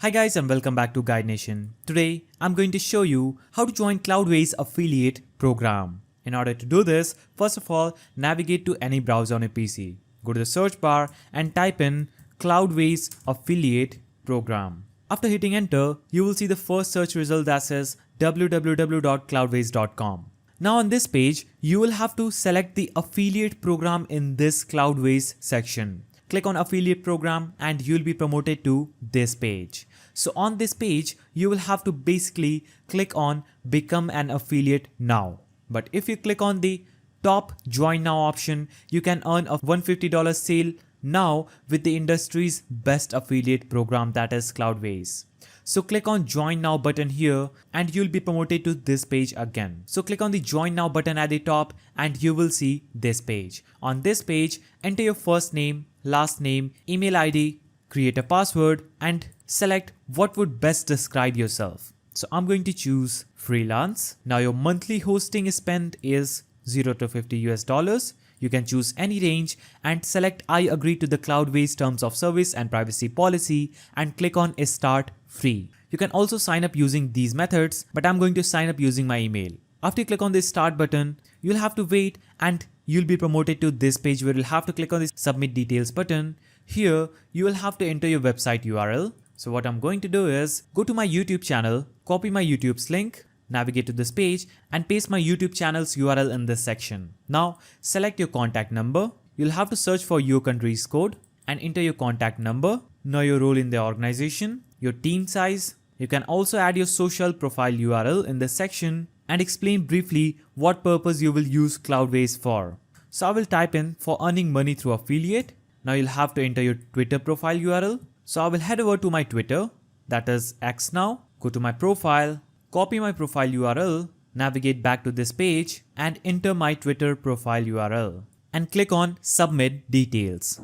Hi guys and welcome back to Guide Nation. Today I'm going to show you how to join Cloudways affiliate program. In order to do this, first of all, navigate to any browser on your PC. Go to the search bar and type in Cloudways affiliate program. After hitting enter, you will see the first search result that says www.cloudways.com. Now on this page, you will have to select the affiliate program in this Cloudways section. Click on affiliate program and you'll be promoted to this page. So on this page, you will have to basically click on become an affiliate now. But if you click on the top join now option, you can earn a $150 sale now with the industry's best affiliate program, that is Cloudways. So click on join now button here and you'll be promoted to this page again. So click on the join now button at the top and you will see this page. On this page, enter your first name, last name, email ID, create a password and select what would best describe yourself. So I'm going to choose freelance. Now your monthly hosting spend is $0 to $50 US. You can choose any range and select I agree to the Cloudways terms of service and privacy policy and click on start free. You can also sign up using these methods, but I'm going to sign up using my email. After you click on the start button, you'll have to wait and you'll be promoted to this page where you'll have to click on the submit details button. Here, you will have to enter your website URL. So what I'm going to do is go to my YouTube channel, copy my YouTube's link, navigate to this page and paste my YouTube channel's URL in this section. Now select your contact number. You'll have to search for your country's code and enter your contact number. Know your role in the organization, your team size. You can also add your social profile URL in this section and explain briefly what purpose you will use Cloudways for. So I will type in for earning money through affiliate. Now you'll have to enter your Twitter profile URL. So I will head over to my Twitter, that is X now, go to my profile, copy my profile URL, navigate back to this page and enter my Twitter profile URL and click on submit details.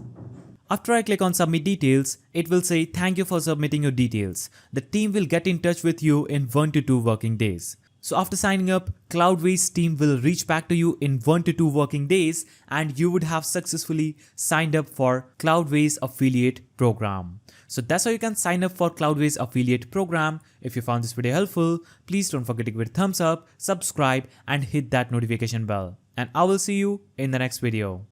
After I click on submit details, it will say thank you for submitting your details. The team will get in touch with you in 1 to 2 working days. So after signing up, Cloudways team will reach back to you in 1 to 2 working days and you would have successfully signed up for Cloudways affiliate program. So that's how you can sign up for Cloudways affiliate program. If you found this video helpful, please don't forget to give it a thumbs up, subscribe and hit that notification bell. And I will see you in the next video.